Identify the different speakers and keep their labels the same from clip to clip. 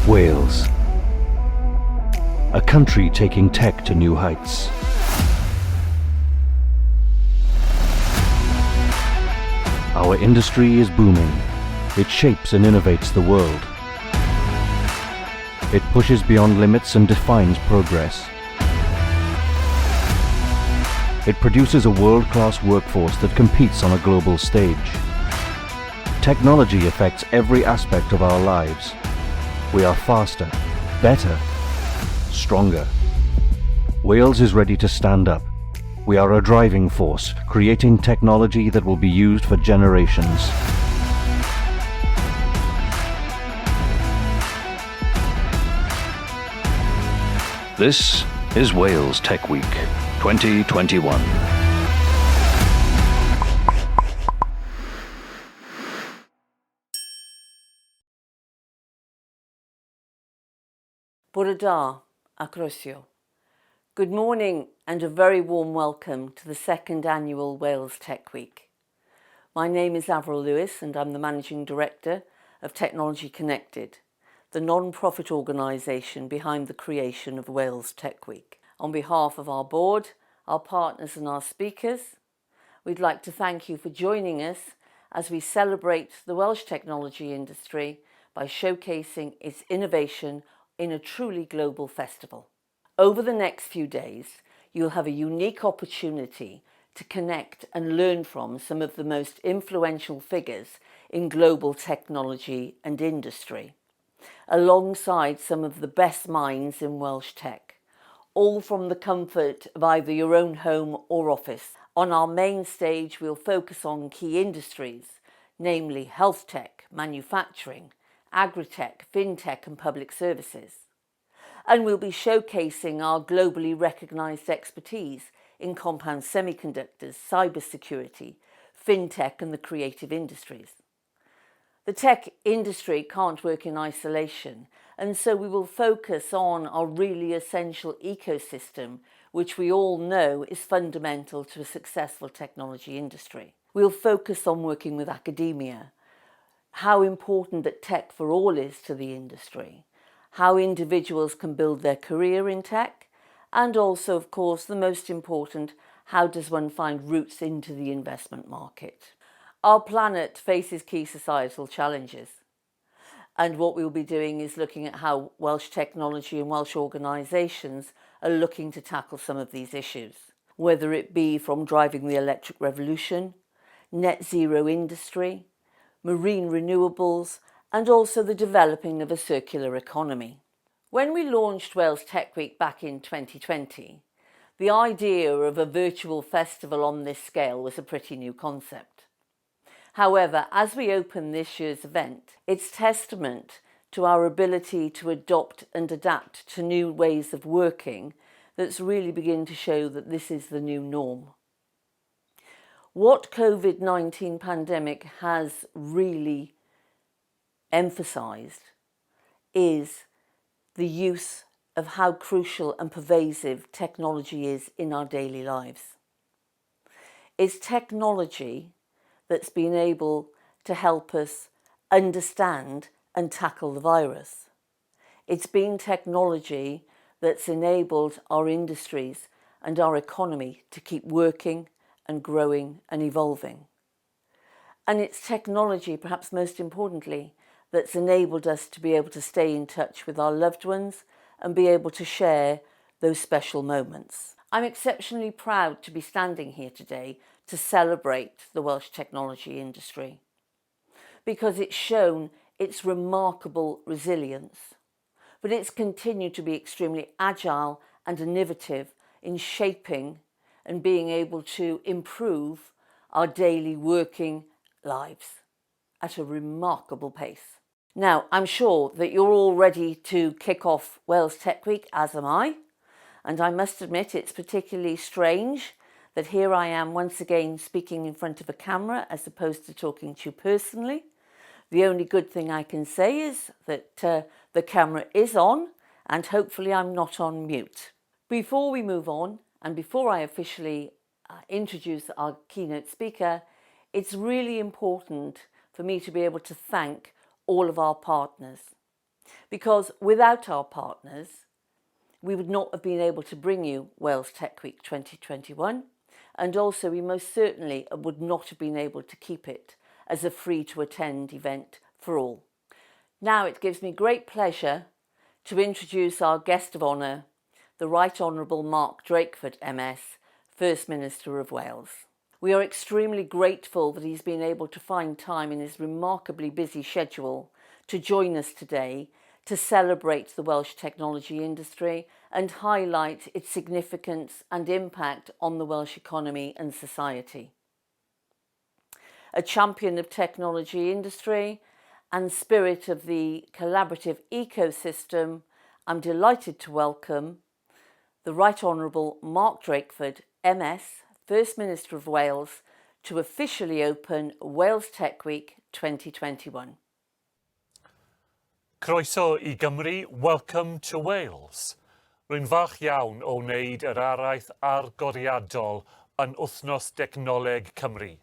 Speaker 1: Wales, a country taking tech to new heights. Our industry is booming. It shapes and innovates the world. It pushes beyond limits and defines progress. It produces a world-class workforce that competes on a global stage. Technology affects every aspect of our lives. We are faster, better, stronger. Wales is ready to stand up. We are a driving force, creating technology that will be used for generations. This is Wales Tech Week 2021.
Speaker 2: Bore da, acrosio. Good morning and a very warm welcome to the second annual Wales Tech Week. My name is Avril Lewis and I'm the Managing Director of Technology Connected, the non-profit organisation behind the creation of Wales Tech Week. On behalf of our board, our partners and our speakers, we'd like to thank you for joining us as we celebrate the Welsh technology industry by showcasing its innovation in a truly global festival. Over the next few days, you'll have a unique opportunity to connect and learn from some of the most influential figures in global technology and industry, alongside some of the best minds in Welsh tech, all from the comfort of either your own home or office. On our main stage, we'll focus on key industries, namely health tech, manufacturing, agri-tech, fintech and public services. And we'll be showcasing our globally recognised expertise in compound semiconductors, cybersecurity, fintech and the creative industries. The tech industry can't work in isolation, and so we will focus on our really essential ecosystem, which we all know is fundamental to a successful technology industry. We'll focus on working with academia, how important that tech for all is to the industry, how individuals can build their career in tech, and also, of course, the most important, how does one find routes into the investment market? Our planet faces key societal challenges, and what we'll be doing is looking at how Welsh technology and Welsh organisations are looking to tackle some of these issues, whether it be from driving the electric revolution, net zero industry, marine renewables, and also the developing of a circular economy. When we launched Wales Tech Week back in 2020, the idea of a virtual festival on this scale was a pretty new concept. However, as we open this year's event, it's testament to our ability to adopt and adapt to new ways of working that's really beginning to show that this is the new norm. What COVID-19 pandemic has really emphasised is the use of how crucial and pervasive technology is in our daily lives. It's technology that's been able to help us understand and tackle the virus. It's been technology that's enabled our industries and our economy to keep working and growing and evolving. And it's technology, perhaps most importantly, that's enabled us to be able to stay in touch with our loved ones and be able to share those special moments. I'm exceptionally proud to be standing here today to celebrate the Welsh technology industry because it's shown its remarkable resilience, but it's continued to be extremely agile and innovative in shaping and being able to improve our daily working lives at a remarkable pace. Now, I'm sure that you're all ready to kick off Wales Tech Week, as am I, and I must admit it's particularly strange that here I am once again speaking in front of a camera as opposed to talking to you personally. The only good thing I can say is that the camera is on and hopefully I'm not on mute. Before we move on and before I officially introduce our keynote speaker, it's really important for me to be able to thank all of our partners. Because without our partners, we would not have been able to bring you Wales Tech Week 2021, and also we most certainly would not have been able to keep it as a free-to-attend event for all. Now it gives me great pleasure to introduce our guest of honour, the Right Honourable Mark Drakeford MS, First Minister of Wales. We are extremely grateful that he's been able to find time in his remarkably busy schedule to join us today to celebrate the Welsh technology industry and highlight its significance and impact on the Welsh economy and society. A champion of technology industry and spirit of the collaborative ecosystem, I'm delighted to welcome the Right Honourable Mark Drakeford, MS, First Minister of Wales, to officially open Wales Tech Week 2021.
Speaker 3: Croeso I Gymru, welcome to Wales. Rwy'n falch iawn o wneud yr araith argoriadol yn wythnos Dechnoleg Cymru.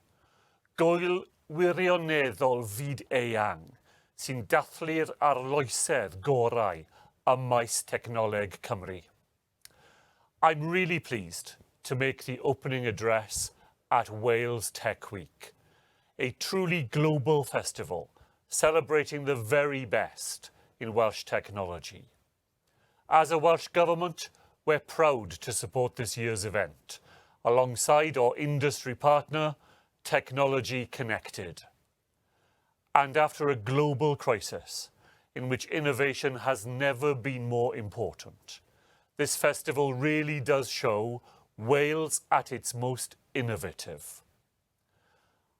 Speaker 3: Gwyl wirioneddol fyd-eang sy'n dathlu'r arloesedd gorau ym maes Technoleg Cymru. I'm really pleased to make the opening address at Wales Tech Week, a truly global festival celebrating the very best in Welsh technology. As a Welsh Government, we're proud to support this year's event, alongside our industry partner, Technology Connected. And after a global crisis, in which innovation has never been more important, this festival really does show Wales at its most innovative.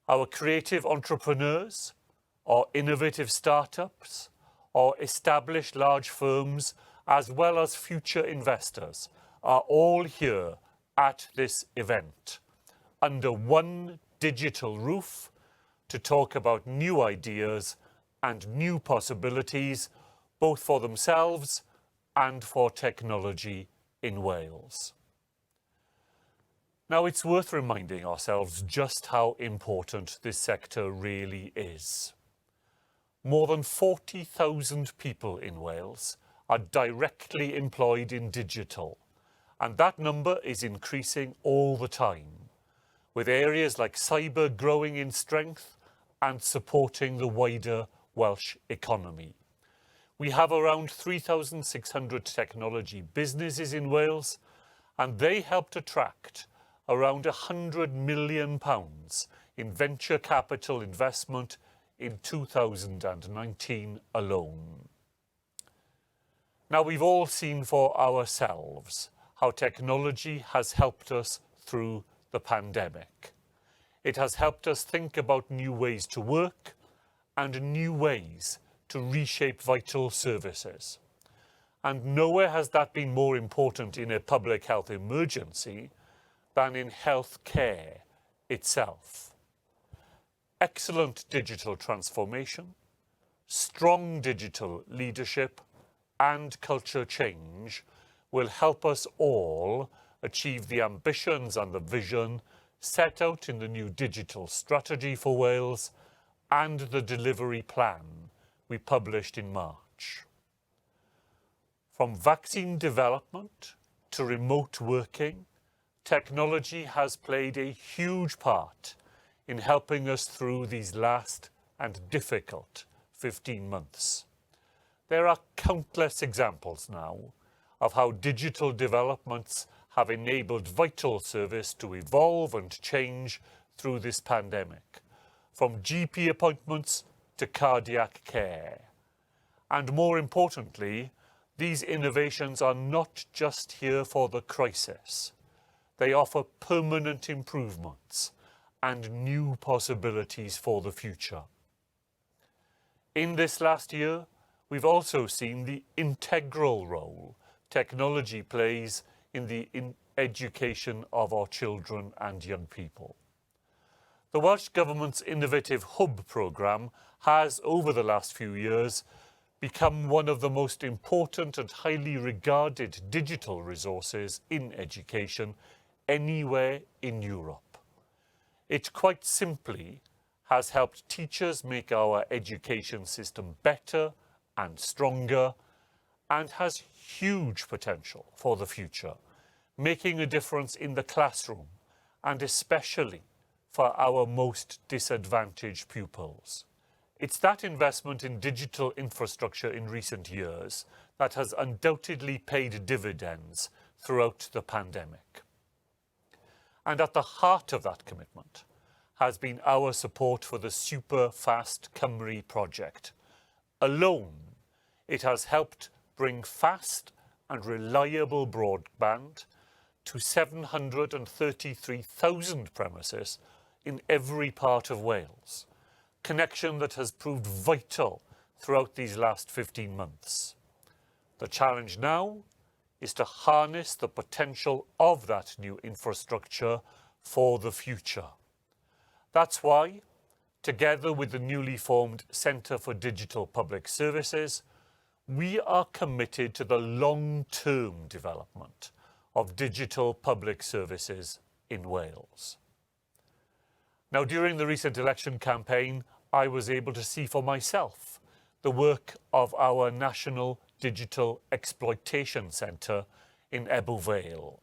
Speaker 3: Our creative entrepreneurs, our innovative startups, our established large firms, as well as future investors, are all here at this event, under one digital roof, to talk about new ideas and new possibilities, both for themselves and for technology in Wales. Now, it's worth reminding ourselves just how important this sector really is. More than 40,000 people in Wales are directly employed in digital, and that number is increasing all the time, with areas like cyber growing in strength and supporting the wider Welsh economy. We have around 3,600 technology businesses in Wales, and they helped attract around £100 million in venture capital investment in 2019 alone. Now, we've all seen for ourselves how technology has helped us through the pandemic. It has helped us think about new ways to work and new ways to reshape vital services. And nowhere has that been more important in a public health emergency than in health care itself. Excellent digital transformation, strong digital leadership, and culture change will help us all achieve the ambitions and the vision set out in the new digital strategy for Wales and the delivery plan we published in March. From vaccine development to remote working, technology has played a huge part in helping us through these last and difficult 15 months. There are countless examples now of how digital developments have enabled vital service to evolve and change through this pandemic, from GP appointments to cardiac care. And more importantly, these innovations are not just here for the crisis. They offer permanent improvements and new possibilities for the future. In this last year, we've also seen the integral role technology plays in the education of our children and young people. The Welsh Government's Innovative Hub programme has, over the last few years, become one of the most important and highly regarded digital resources in education anywhere in Europe. It quite simply has helped teachers make our education system better and stronger, and has huge potential for the future, making a difference in the classroom and especially for our most disadvantaged pupils. It's that investment in digital infrastructure in recent years that has undoubtedly paid dividends throughout the pandemic. And at the heart of that commitment has been our support for the Super Fast Cymru project. Alone, it has helped bring fast and reliable broadband to 733,000 premises in every part of Wales, connection that has proved vital throughout these last 15 months. The challenge now is to harness the potential of that new infrastructure for the future. That's why, together with the newly formed Centre for Digital Public Services, we are committed to the long-term development of digital public services in Wales. Now, during the recent election campaign, I was able to see for myself the work of our National Digital Exploitation Centre in Ebbw Vale.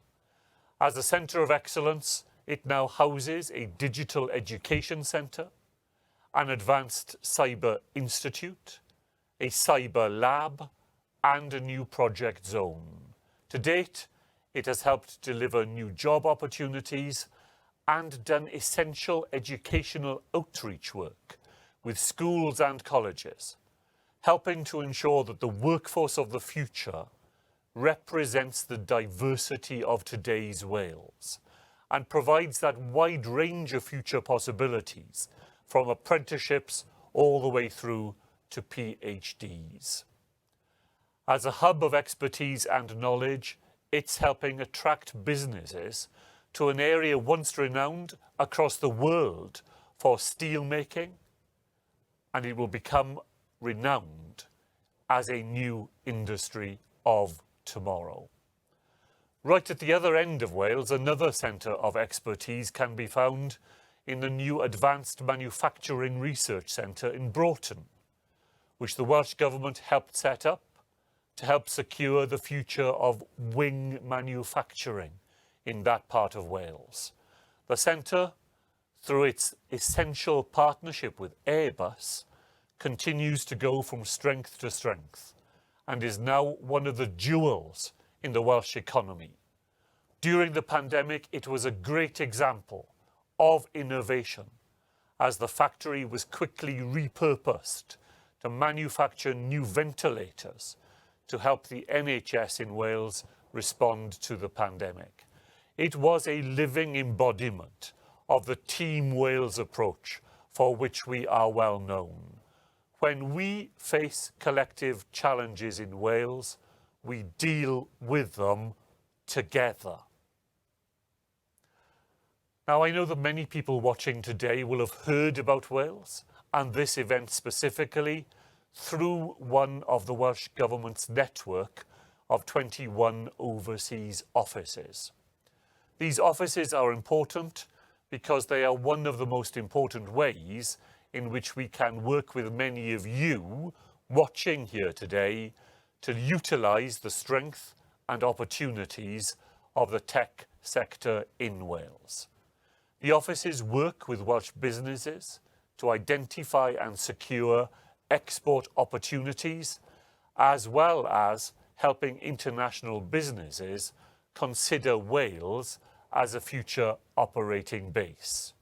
Speaker 3: As a centre of excellence, it now houses a digital education centre, an advanced cyber institute, a cyber lab, and a new project zone. To date, it has helped deliver new job opportunities and done essential educational outreach work with schools and colleges, helping to ensure that the workforce of the future represents the diversity of today's Wales and provides that wide range of future possibilities from apprenticeships all the way through to PhDs. As a hub of expertise and knowledge, it's helping attract businesses to an area once renowned across the world for steel making, and it will become renowned as a new industry of tomorrow. Right at the other end of Wales, another centre of expertise can be found in the new Advanced Manufacturing Research Centre in Broughton, which the Welsh Government helped set up to help secure the future of wing manufacturing in that part of Wales. The centre, through its essential partnership with Airbus, continues to go from strength to strength and is now one of the jewels in the Welsh economy. During the pandemic, it was a great example of innovation as the factory was quickly repurposed to manufacture new ventilators to help the NHS in Wales respond to the pandemic. It was a living embodiment of the Team Wales approach for which we are well known. When we face collective challenges in Wales, we deal with them together. Now, I know that many people watching today will have heard about Wales and this event specifically through one of the Welsh Government's network of 21 overseas offices. These offices are important because they are one of the most important ways in which we can work with many of you watching here today to utilise the strength and opportunities of the tech sector in Wales. The offices work with Welsh businesses to identify and secure export opportunities, as well as helping international businesses consider Wales as a future operating base.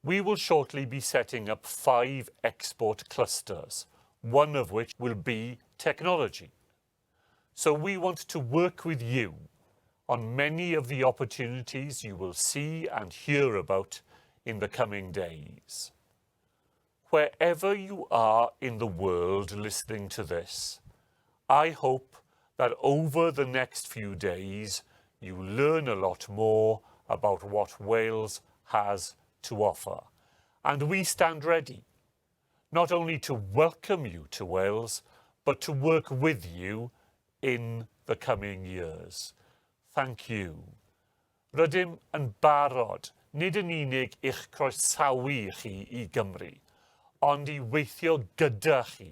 Speaker 3: We will shortly be setting up 5 export clusters, one of which will be technology. So we want to work with you on many of the opportunities you will see and hear about in the coming days. Wherever you are in the world listening to this, I hope that over the next few days you learn a lot more about what Wales has to offer. And we stand ready, not only to welcome you to Wales, but to work with you in the coming years. Thank you. Rydym yn barod nid yn unig i'ch croesawu chi I Gymru, ond I weithio gyda chi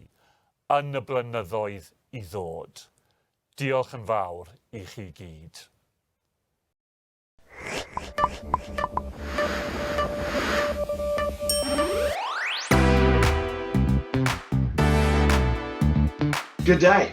Speaker 3: yn y blynyddoedd I ddod. Diolch yn fawr I chi gyd.
Speaker 4: Good day.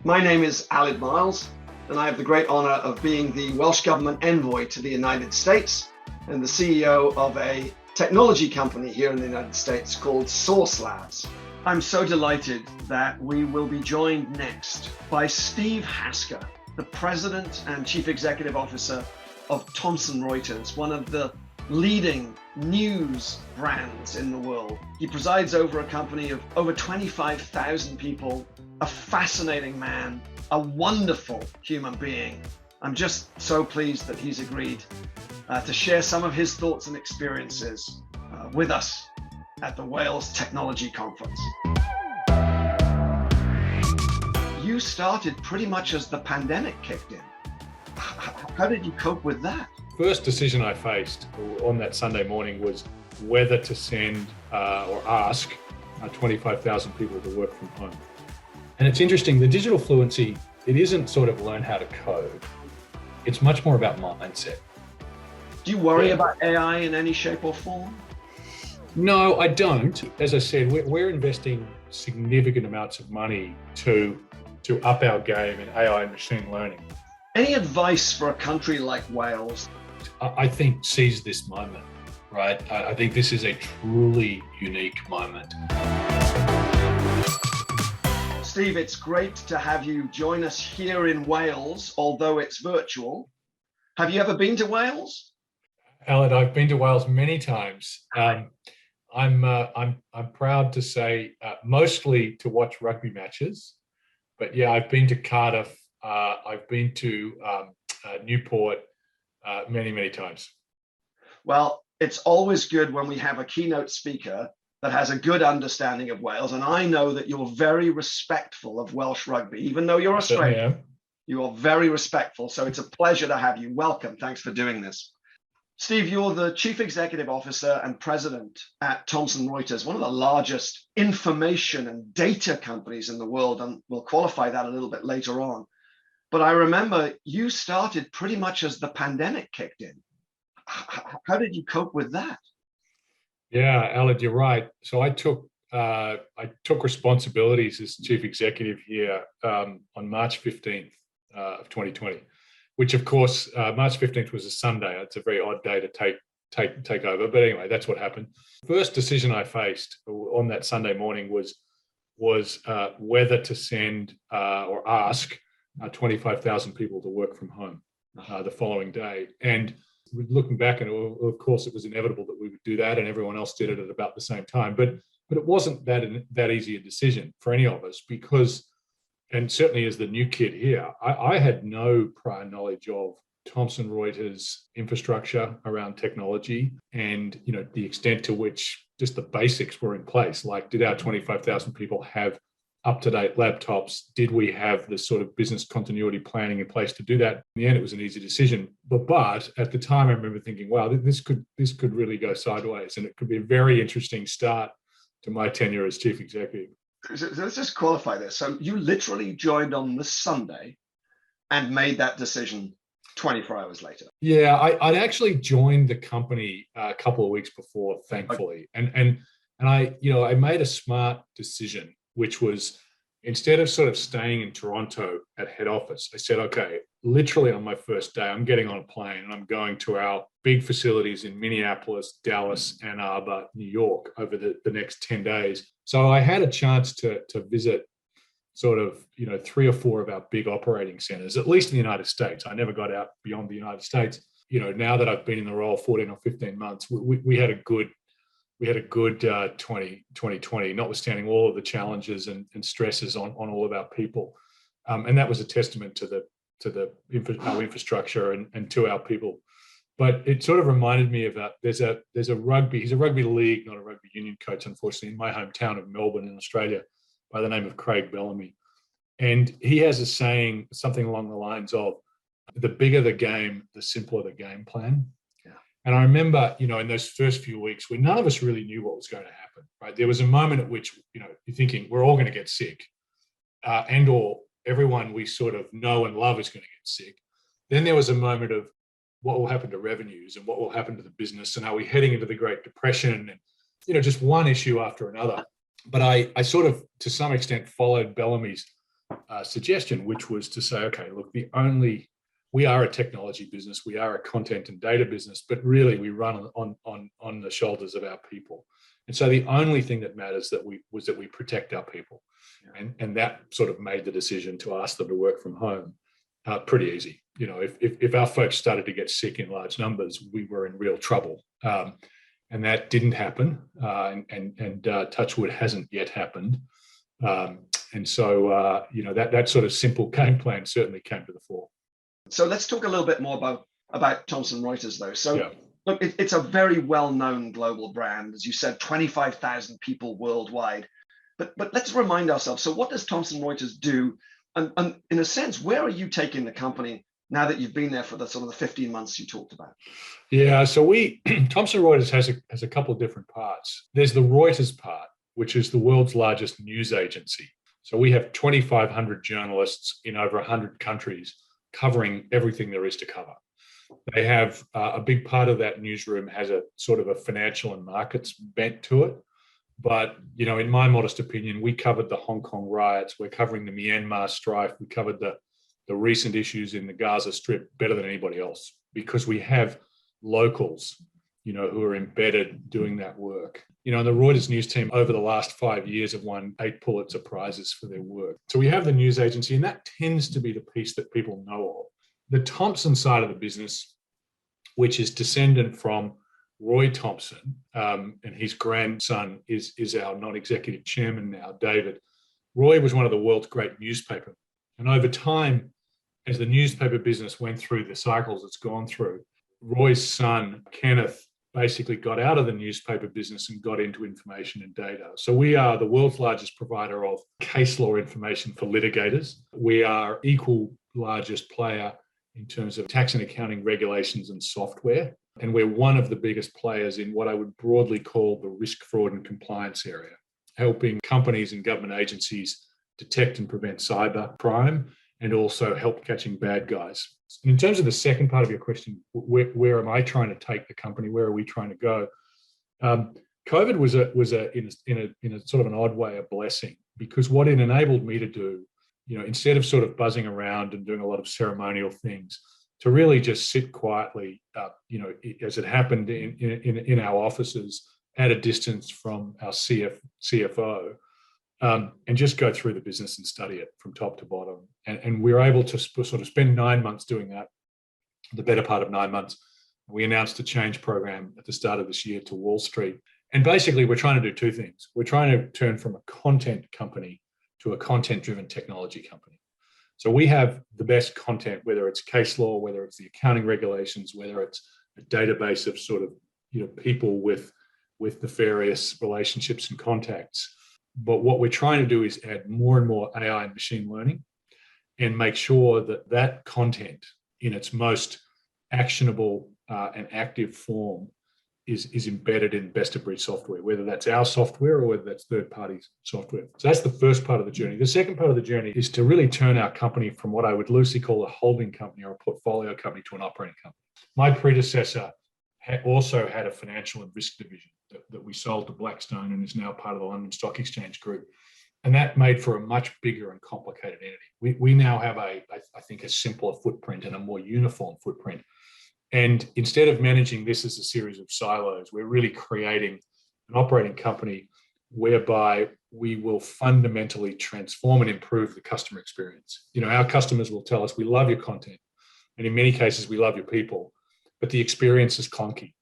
Speaker 4: My name is Aled Miles, and I have the great honor of being the Welsh Government Envoy to the United States and the CEO of a technology company here in the United States called Source Labs. I'm so delighted that we will be joined next by Steve Hasker, the President and Chief Executive Officer of Thomson Reuters, one of the leading news brands in the world. He presides over a company of over 25,000 people, a fascinating man, a wonderful human being. I'm just so pleased that he's agreed to share some of his thoughts and experiences with us at the Wales Technology Conference. You started pretty much as the pandemic kicked in. How did you cope with that?
Speaker 5: First decision I faced on that Sunday morning was whether to send or ask 25,000 people to work from home. And it's interesting, the digital fluency, it isn't sort of learn how to code. It's much more about mindset.
Speaker 4: Do you worry about AI in any shape or form?
Speaker 5: No, I don't. As I said, we're investing significant amounts of money to up our game in AI and machine learning.
Speaker 4: Any advice for a country like Wales?
Speaker 5: I think seize this moment, right? I think this is a truly unique moment.
Speaker 4: Steve, it's great to have you join us here in Wales, although it's virtual. Have you ever been to Wales?
Speaker 5: Alan, I've been to Wales many times. I'm proud to say mostly to watch rugby matches, but yeah, I've been to Cardiff. I've been to Newport many times.
Speaker 4: Well, it's always good when we have a keynote speaker that has a good understanding of Wales, and I know that you're very respectful of Welsh rugby, even though you're Australian. You are very respectful, so it's a pleasure to have you. Welcome. Thanks for doing this. Steve, you're the Chief Executive Officer and President at Thomson Reuters, one of the largest information and data companies in the world, and we'll qualify that a little bit later on. But I remember you started pretty much as the pandemic kicked in. How did you cope with that?
Speaker 5: Yeah, Aled, you're right. So I took responsibilities as chief executive here on March 15th of 2020, which of course March 15th was a Sunday. It's a very odd day to take over, but anyway, that's what happened. First decision I faced on that Sunday morning was whether to send or ask 25,000 people to work from home the following day. And looking back, and of course it was inevitable that we would do that, and everyone else did it at about the same time. But it wasn't that easy a decision for any of us, because, and certainly as the new kid here, I had no prior knowledge of Thomson Reuters infrastructure around technology, and the extent to which just the basics were in place. Like, did our 25,000 people have up-to-date laptops? Did we have the sort of business continuity planning in place to do that? In the end, it was an easy decision. But at the time, I remember thinking, wow, this could really go sideways, and it could be a very interesting start to my tenure as chief executive.
Speaker 4: So let's just qualify this. So you literally joined on the Sunday and made that decision 24 hours later.
Speaker 5: Yeah, I'd actually joined the company a couple of weeks before, thankfully. Okay. And I made a smart decision, which was, instead of sort of staying in Toronto at head office, I said, okay, literally on my first day, I'm getting on a plane and I'm going to our big facilities in Minneapolis, Dallas, Ann Arbor, New York over the next 10 days. So I had a chance to visit sort of, 3 or 4 of our big operating centers, at least in the United States. I never got out beyond the United States. Now that I've been in the role 14 or 15 months, we had a good 2020, notwithstanding all of the challenges and stresses on all of our people. And that was a testament to our infrastructure and to our people. But it sort of reminded me of that. he's a rugby league, not a rugby union coach, unfortunately, in my hometown of Melbourne in Australia, by the name of Craig Bellamy. And he has a saying, something along the lines of, the bigger the game, the simpler the game plan. Yeah. And I remember, in those first few weeks where none of us really knew what was going to happen, right? There was a moment at which, you're thinking we're all going to get sick, or everyone we sort of know and love is going to get sick. Then there was a moment of what will happen to revenues and what will happen to the business, and are we heading into the Great Depression, and just one issue after another. But I sort of, to some extent, followed Bellamy's suggestion, which was to say, okay, look, we are a technology business, we are a content and data business, but really we run on the shoulders of our people. And so the only thing that matters was that we protect our people. And that sort of made the decision to ask them to work from home pretty easy. If our folks started to get sick in large numbers, we were in real trouble. And that didn't happen. And touch wood, hasn't yet happened. And so, that sort of simple game plan certainly came to the fore.
Speaker 4: So let's talk a little bit more about Thomson Reuters, though. So
Speaker 5: Yeah.
Speaker 4: look, it's a very well-known global brand, as you said, 25,000 people worldwide. But let's remind ourselves. So what does Thomson Reuters do? And in a sense, where are you taking the company now that you've been there for the sort of the 15 months you talked about?
Speaker 5: Yeah, so Thomson Reuters has a couple of different parts. There's the Reuters part, which is the world's largest news agency. So we have 2,500 journalists in over 100 countries covering everything there is to cover. They have a big part of that newsroom has a sort of a financial and markets bent to it. But, in my modest opinion, we covered the Hong Kong riots. We're covering the Myanmar strife. We covered the recent issues in the Gaza Strip better than anybody else, because we have locals, who are embedded doing that work. The Reuters news team over the last 5 years have won 8 Pulitzer Prizes for their work. So we have the news agency, and that tends to be the piece that people know of. The Thomson side of the business, which is descendant from Roy Thomson, and his grandson is our non-executive chairman now, David. Roy was one of the world's great newspaper. And over time, as the newspaper business went through the cycles it's gone through, Roy's son, Kenneth, basically got out of the newspaper business and got into information and data. So we are the world's largest provider of case law information for litigators. We are equal largest player in terms of tax and accounting regulations and software. And we're one of the biggest players in what I would broadly call the risk, fraud, and compliance area, helping companies and government agencies detect and prevent cyber crime and also help catching bad guys. In terms of the second part of your question, where am I trying to take the company? Where are we trying to go? COVID was in a sort of an odd way a blessing, because what it enabled me to do, instead of sort of buzzing around and doing a lot of ceremonial things, to really just sit quietly, as it happened in our offices at a distance from our CFO, and just go through the business and study it from top to bottom. And we were able to sort of spend 9 months doing that, the better part of 9 months. We announced a change program at the start of this year to Wall Street. And basically, we're trying to do two things. We're trying to turn from a content company to a content-driven technology company. So we have the best content, whether it's case law, whether it's the accounting regulations, whether it's a database of sort of, people with nefarious relationships and contacts. But what we're trying to do is add more and more AI and machine learning and make sure that that content in its most actionable and active form is embedded in best of breed software, whether that's our software or whether that's third party software. So that's the first part of the journey. The second part of the journey is to really turn our company from what I would loosely call a holding company or a portfolio company to an operating company. My predecessor also had a financial and risk division that we sold to Blackstone and is now part of the London Stock Exchange Group. And that made for a much bigger and complicated entity. We now have I think a simpler footprint and a more uniform footprint. And instead of managing this as a series of silos, we're really creating an operating company whereby we will fundamentally transform and improve the customer experience. Our customers will tell us, we love your content. And in many cases, we love your people, but the experience is clunky.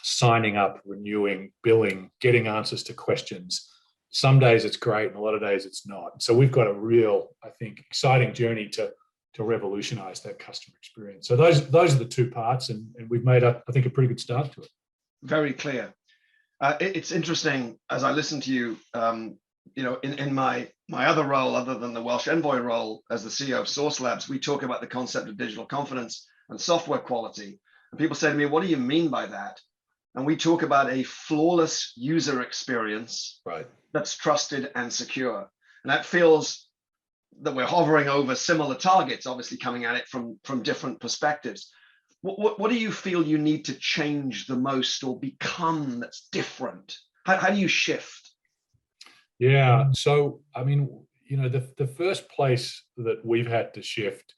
Speaker 5: Signing up, renewing, billing, getting answers to questions. Some days it's great and a lot of days it's not. So we've got a real, I think, exciting journey to revolutionize that customer experience. So those are the two parts, and we've made, I think, a pretty good start to it.
Speaker 4: Very clear. It's interesting as I listen to you, in my other role, other than the Welsh Envoy role as the CEO of Source Labs, we talk about the concept of digital confidence and software quality. And people say to me, what do you mean by that? And we talk about a flawless user experience that's trusted and secure. And that feels that we're hovering over similar targets, obviously coming at it from different perspectives. What do you feel you need to change the most or become that's different? How do you shift?
Speaker 5: Yeah, so I mean, you know, the first place that we've had to shift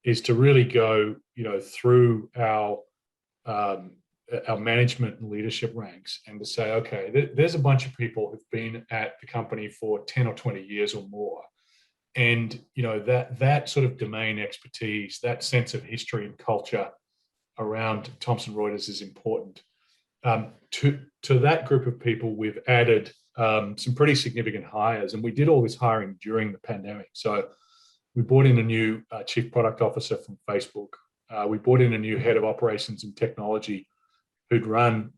Speaker 5: is to really go, you know, through our management and leadership ranks, and to say, okay, there's a bunch of people who've been at the company for 10 or 20 years or more. And, you know, that sort of domain expertise, that sense of history and culture around Thomson Reuters is important. To that group of people, we've added some pretty significant hires, and we did all this hiring during the pandemic. So we brought in a new chief product officer from Facebook. We brought in a new head of operations and technology who'd run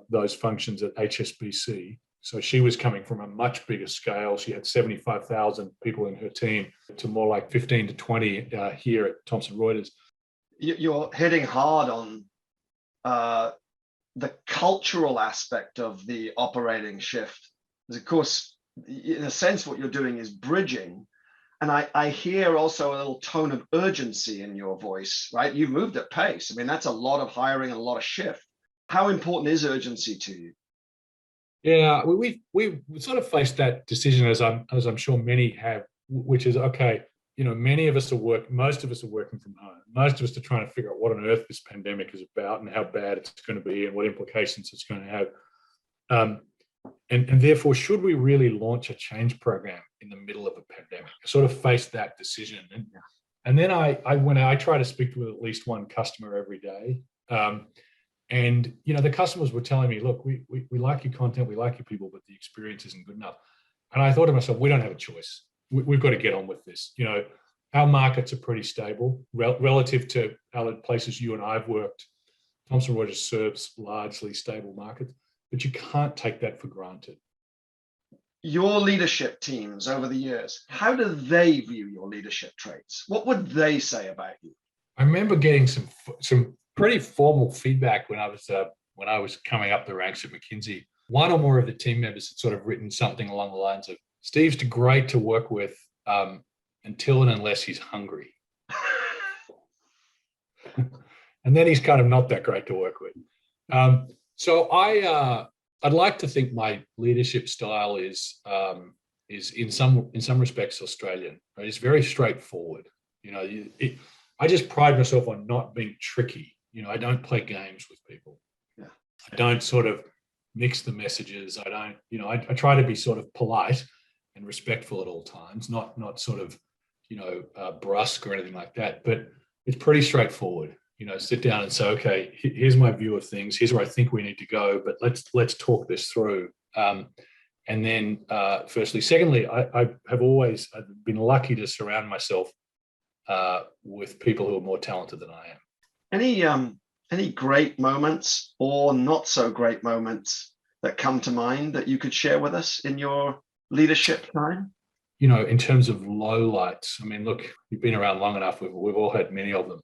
Speaker 5: those functions at HSBC. So she was coming from a much bigger scale. She had 75,000 people in her team to more like 15 to 20 here at Thomson Reuters.
Speaker 4: You're hitting hard on the cultural aspect of the operating shift. Because of course, in a sense, what you're doing is bridging. And I hear also a little tone of urgency in your voice, right? You've moved at pace. I mean, that's a lot of hiring and a lot of shift. How important is urgency to you?
Speaker 5: Yeah, we sort of faced that decision, as I'm sure many have, which is, okay, you know, most of us are working from home. Most of us are trying to figure out what on earth this pandemic is about and how bad it's going to be and what implications it's going to have. And therefore, should we really launch a change program in the middle of a pandemic? I sort of faced that decision. And then I try to speak with at least one customer every day. And, you know, the customers were telling me, look, we like your content, we like your people, but the experience isn't good enough. And I thought to myself, we don't have a choice. We've got to get on with this. You know, our markets are pretty stable relative to other places you and I have worked. Thomson Reuters serves largely stable markets, but you can't take that for granted.
Speaker 4: Your leadership teams over the years, how do they view your leadership traits? What would they say about you?
Speaker 5: I remember getting some pretty formal feedback when I was coming up the ranks at McKinsey. One or more of the team members had sort of written something along the lines of, Steve's great to work with until and unless he's hungry. And then he's kind of not that great to work with. So I'd like to think my leadership style is in some respects Australian. Right? It's very straightforward. You know, I just pride myself on not being tricky. You know, I don't play games with people.
Speaker 4: Yeah.
Speaker 5: I don't sort of mix the messages. I don't, you know, I try to be sort of polite and respectful at all times, not sort of, you know, brusque or anything like that. But it's pretty straightforward. You know, sit down and say, okay, here's my view of things. Here's where I think we need to go. But let's talk this through. And then, firstly, secondly, I've been lucky to surround myself with people who are more talented than I am.
Speaker 4: Any great moments or not so great moments that come to mind that you could share with us in your leadership time?
Speaker 5: You know, in terms of lowlights, I mean, look, you've been around long enough. We've all had many of them.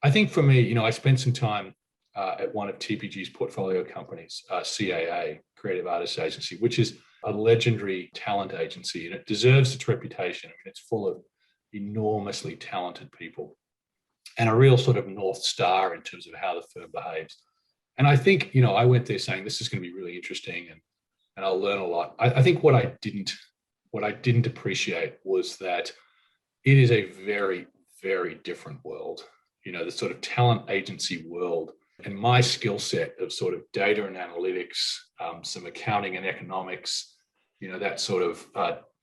Speaker 5: I think for me, you know, I spent some time at one of TPG's portfolio companies, CAA, Creative Artists Agency, which is a legendary talent agency, and it deserves its reputation. I mean, it's full of enormously talented people and a real sort of North Star in terms of how the firm behaves. And I think, you know, I went there saying this is going to be really interesting and I'll learn a lot. I think what I didn't appreciate was that it is a very, very different world. You know, the sort of talent agency world and my skill set of sort of data and analytics, some accounting and economics, you know, that sort of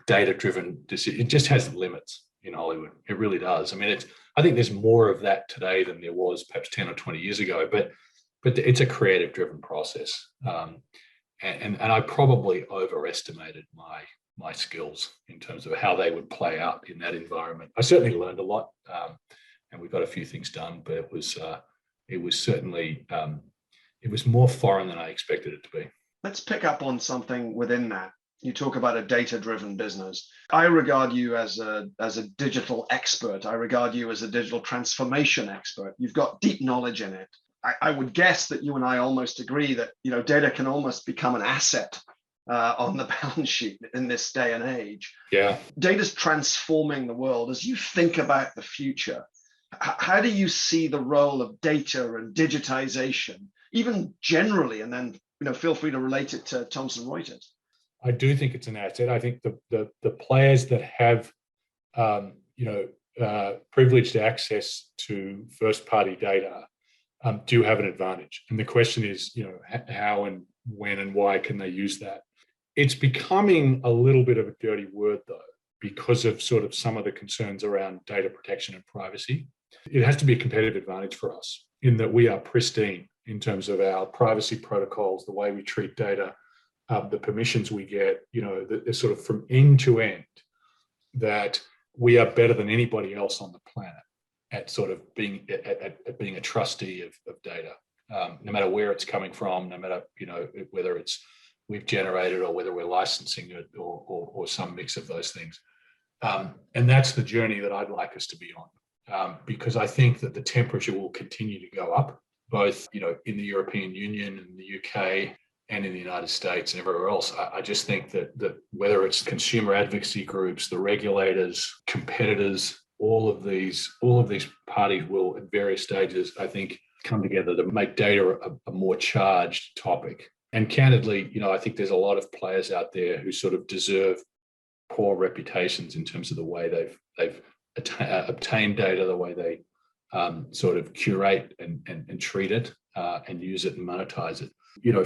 Speaker 5: data-driven decision, it just has limits in Hollywood. It really does. I mean, I think there's more of that today than there was perhaps 10 or 20 years ago, but it's a creative-driven process. And I probably overestimated my skills in terms of how they would play out in that environment. I certainly learned a lot, and we got a few things done, but it was certainly it was more foreign than I expected it to be.
Speaker 4: Let's pick up on something within that. You talk about a data-driven business. I regard you as a digital expert. I regard you as a digital transformation expert. You've got deep knowledge in it. I would guess that you and I almost agree that, data can almost become an asset on the balance sheet in this day and age.
Speaker 5: Yeah.
Speaker 4: Data's transforming the world. As you think about the future, how do you see the role of data and digitization, even generally, and then feel free to relate it to Thomson Reuters?
Speaker 5: I do think it's an asset. I think the players that have privileged access to first-party data do have an advantage. And the question is, how and when and why can they use that? It's becoming a little bit of a dirty word, though, because of sort of some of the concerns around data protection and privacy. It has to be a competitive advantage for us in that we are pristine in terms of our privacy protocols, the way we treat data, the permissions we get, the sort of from end to end, that we are better than anybody else on the planet at sort of being at being a trustee of data, no matter where it's coming from, no matter whether it's we've generated or whether we're licensing it or some mix of those things. And that's the journey that I'd like us to be on, because I think that the temperature will continue to go up, both in the European Union and the UK and in the United States and everywhere else. I just think that whether it's consumer advocacy groups, the regulators, competitors, all of these parties will at various stages, I think, come together to make data a more charged topic. And candidly, I think there's a lot of players out there who sort of deserve poor reputations in terms of the way they've obtained data, the way they sort of curate and treat it and use it and monetize it.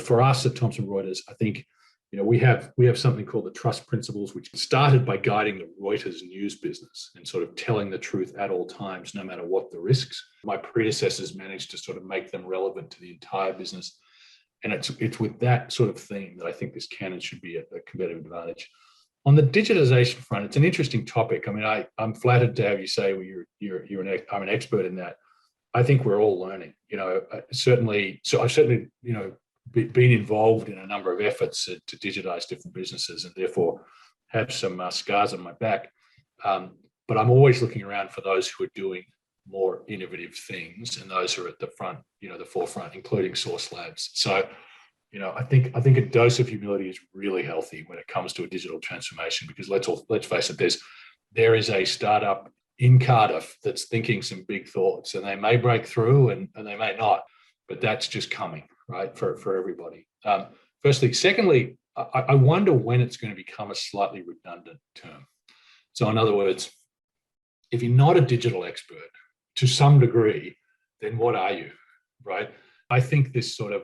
Speaker 5: For us at Thomson Reuters, I think we have something called the trust principles, which started by guiding the Reuters news business and sort of telling the truth at all times, no matter what the risks. My predecessors managed to sort of make them relevant to the entire business. And it's with that sort of theme that I think this canon should be a competitive advantage. On the digitization front, it's an interesting topic. I mean, I'm flattered to have you say, well, I'm an expert in that. I think we're all learning. Certainly. So I've certainly, been involved in a number of efforts to digitize different businesses, and therefore have some scars on my back. But I'm always looking around for those who are doing more innovative things and those who are at the front, the forefront, including Source Labs. So, I think a dose of humility is really healthy when it comes to a digital transformation, because let's face it, there is a startup in Cardiff that's thinking some big thoughts, and they may break through and they may not, but that's just coming, right, for everybody. Firstly. Secondly, I wonder when it's going to become a slightly redundant term. So in other words, if you're not a digital expert to some degree, then what are you, right? I think this sort of,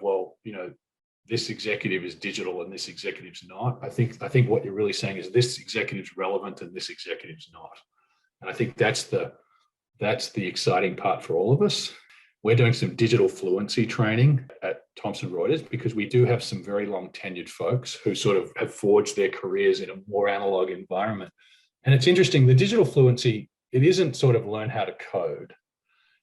Speaker 5: this executive is digital and this executive's not. I think what you're really saying is this executive's relevant and this executive's not. And I think that's the exciting part for all of us. We're doing some digital fluency training at Thomson Reuters because we do have some very long tenured folks who sort of have forged their careers in a more analog environment. And it's interesting, the digital fluency, it isn't sort of learn how to code.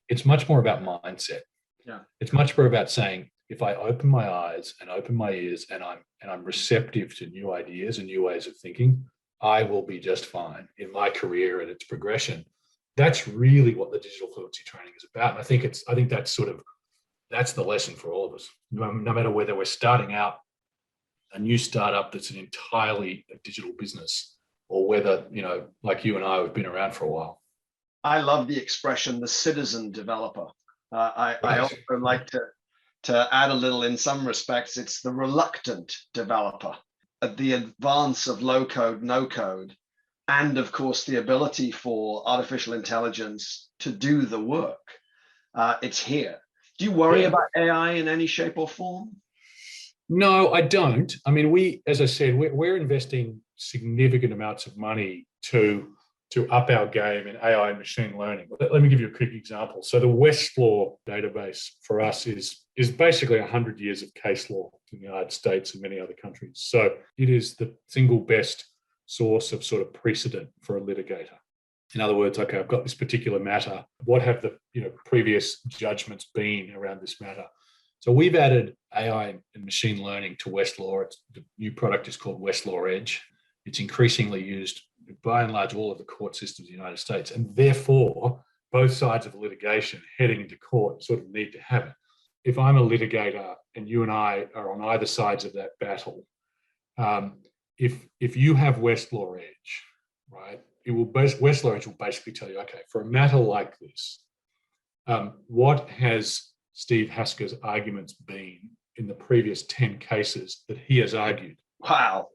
Speaker 5: It's much more about mindset.
Speaker 4: Yeah.
Speaker 5: It's much more about saying, if I open my eyes and open my ears and I'm receptive to new ideas and new ways of thinking, I will be just fine in my career and its progression. That's really what the digital fluency training is about. And I think that's the lesson for all of us. No matter whether we're starting out a new startup that's an entirely digital business, or whether, like you and I have been around for a while.
Speaker 4: I love the expression, the citizen developer. I also like to add a little, in some respects, it's the reluctant developer. At the advance of low code, no code, and of course the ability for artificial intelligence to do the work, it's here. Do you worry about AI in any shape or form?
Speaker 5: No, I don't. I mean, as I said, we're investing significant amounts of money to up our game in AI and machine learning. Let me give you a quick example. So the Westlaw database for us is basically 100 years of case law in the United States and many other countries. So it is the single best source of sort of precedent for a litigator. In other words, okay, I've got this particular matter. What have the previous judgments been around this matter? So we've added AI and machine learning to Westlaw. The new product is called Westlaw Edge. It's increasingly used by and large all of the court systems in the United States, and therefore both sides of litigation heading into court sort of need to have it. if I'm a litigator and you and I are on either sides of that battle, if you have Westlaw Edge, right, Westlaw Edge will basically tell you, okay, for a matter like this, what has Steve Hasker's arguments been in the previous 10 cases that he has argued?
Speaker 4: Wow.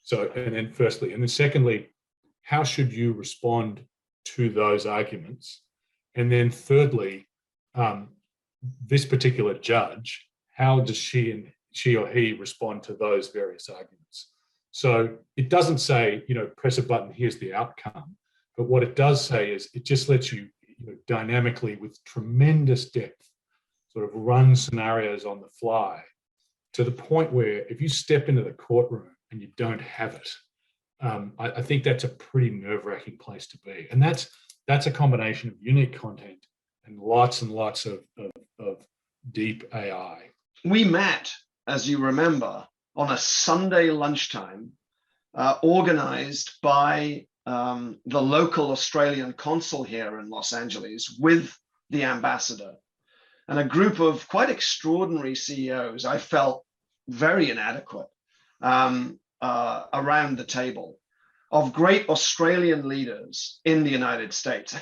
Speaker 5: So, and then firstly, and then secondly, how should you respond to those arguments? And then thirdly, this particular judge, how does she or he respond to those various arguments? So it doesn't say, press a button, here's the outcome. But what it does say is it just lets you, dynamically, with tremendous depth, sort of run scenarios on the fly, to the point where if you step into the courtroom and you don't have it, I think that's a pretty nerve-wracking place to be. And that's a combination of unique content and lots of deep AI.
Speaker 4: We met, as you remember, on a Sunday lunchtime, organized by the local Australian consul here in Los Angeles with the ambassador and a group of quite extraordinary CEOs. I felt very inadequate around the table, of great Australian leaders in the United States.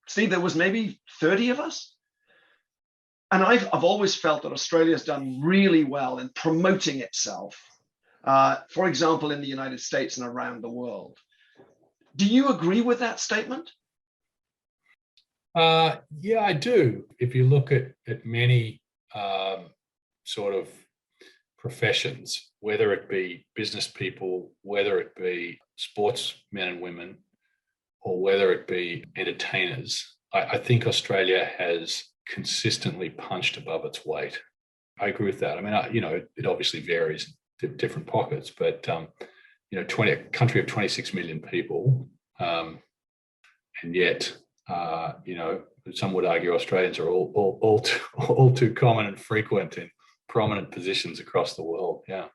Speaker 4: Steve, there was maybe 30 of us. And I've always felt that Australia's done really well in promoting itself, for example, in the United States and around the world. Do you agree with that statement?
Speaker 5: Yeah, I do. If you look at many sort of professions, whether it be business people, whether it be sportsmen and women, or whether it be entertainers, I think Australia has consistently punched above its weight. I agree with that. I mean, it obviously varies in different pockets, but a country of 26 million people, and yet, some would argue Australians are all too common and frequent in prominent positions across the world. Yeah.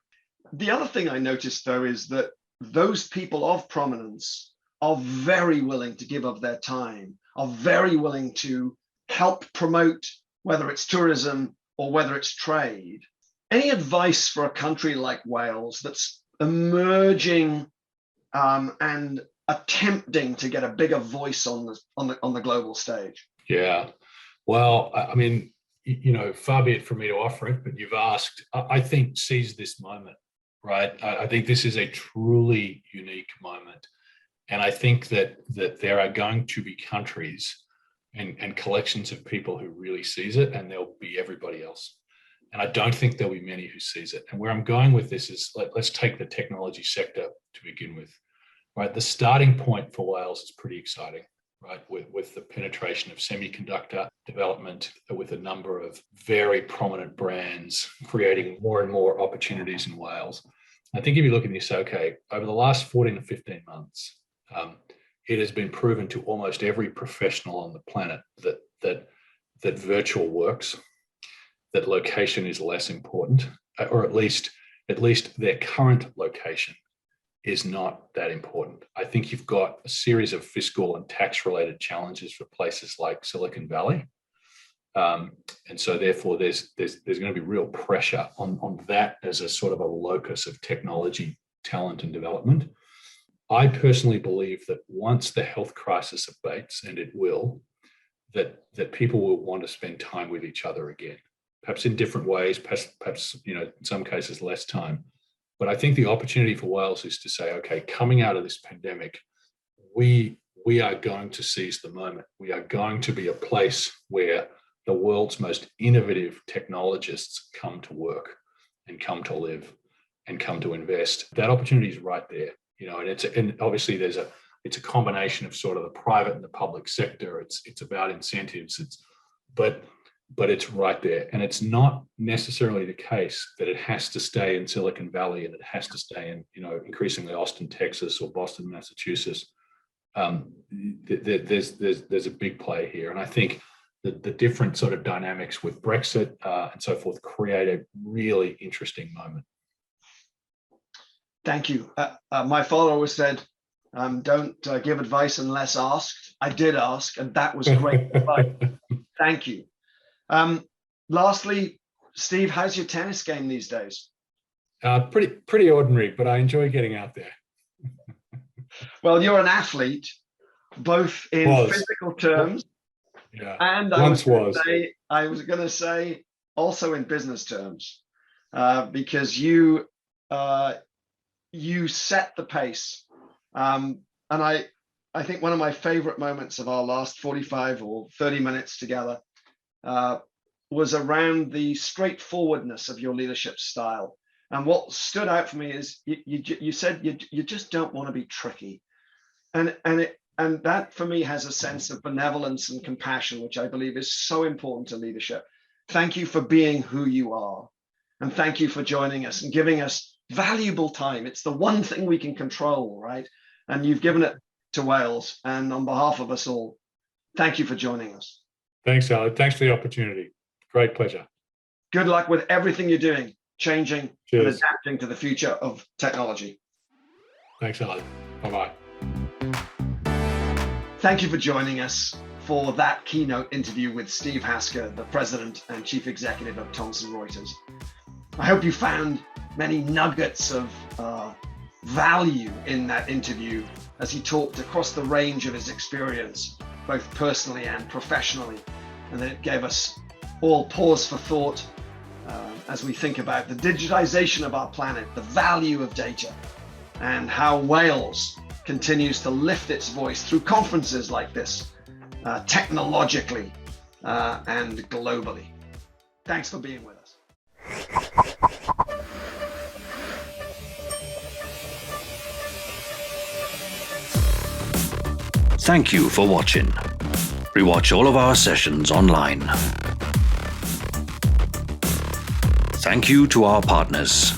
Speaker 4: The other thing I noticed, though, is that those people of prominence are very willing to give of their time, are very willing to help promote, whether it's tourism or whether it's trade. Any advice for a country like Wales that's emerging and attempting to get a bigger voice on the global stage?
Speaker 5: Yeah, well, I mean, far be it from me to offer it, but you've asked. I think seize this moment, right? I think this is a truly unique moment, and I think that there are going to be countries and collections of people who really seize it, and there'll be everybody else. And I don't think there'll be many who seize it. And where I'm going with this is, let's take the technology sector to begin with, right? The starting point for Wales is pretty exciting, right? With the penetration of semiconductor development, with a number of very prominent brands creating more and more opportunities in Wales. I think if you look and you say, okay, over the last 14 to 15 months, it has been proven to almost every professional on the planet that virtual works, that location is less important, or at least their current location is not that important. I think you've got a series of fiscal and tax-related challenges for places like Silicon Valley, and so therefore there's going to be real pressure on that as a sort of a locus of technology, talent, and development. I personally believe that once the health crisis abates, and it will, that people will want to spend time with each other again, perhaps in different ways, perhaps in some cases less time. But I think the opportunity for Wales is to say, okay, coming out of this pandemic, we are going to seize the moment. We are going to be a place where the world's most innovative technologists come to work and come to live and come to invest. That opportunity is right there. And obviously it's a combination of sort of the private and the public sector. It's about incentives. But it's right there. And it's not necessarily the case that it has to stay in Silicon Valley and it has to stay in, increasingly Austin, Texas, or Boston, Massachusetts. There's a big play here. And I think that the different sort of dynamics with Brexit and so forth create a really interesting moment.
Speaker 4: Thank you. My father always said, don't give advice unless asked. I did ask, and that was great advice. Thank you. The lastly, Steve, how's your tennis game these days?
Speaker 5: Pretty ordinary, but I enjoy getting out there.
Speaker 4: Well, you're an athlete, both in physical terms, and I was going to say also in business terms, because you set the pace, and I think one of my favorite moments of our last 45 or 30 minutes together was around the straightforwardness of your leadership style. And what stood out for me is you said you just don't want to be tricky, and that for me has a sense of benevolence and compassion, which I believe is so important to leadership. Thank you for being who you are, and thank you for joining us and giving us valuable time. It's the one thing we can control, right? And you've given it to Wales, and on behalf of us all, thank you for joining us.
Speaker 5: Thanks, Aled. Thanks for the opportunity. Great pleasure.
Speaker 4: Good luck with everything you're doing, changing and adapting to the future of technology.
Speaker 5: Thanks, Aled. Bye-bye.
Speaker 4: Thank you for joining us for that keynote interview with Steve Hasker, the President and Chief Executive of Thomson Reuters. I hope you found many nuggets of value in that interview as he talked across the range of his experience, both personally and professionally, and that it gave us all pause for thought as we think about the digitization of our planet, the value of data, and how Wales continues to lift its voice through conferences like this, technologically and globally. Thanks for being with us.
Speaker 1: Thank you for watching. Rewatch all of our sessions online. Thank you to our partners.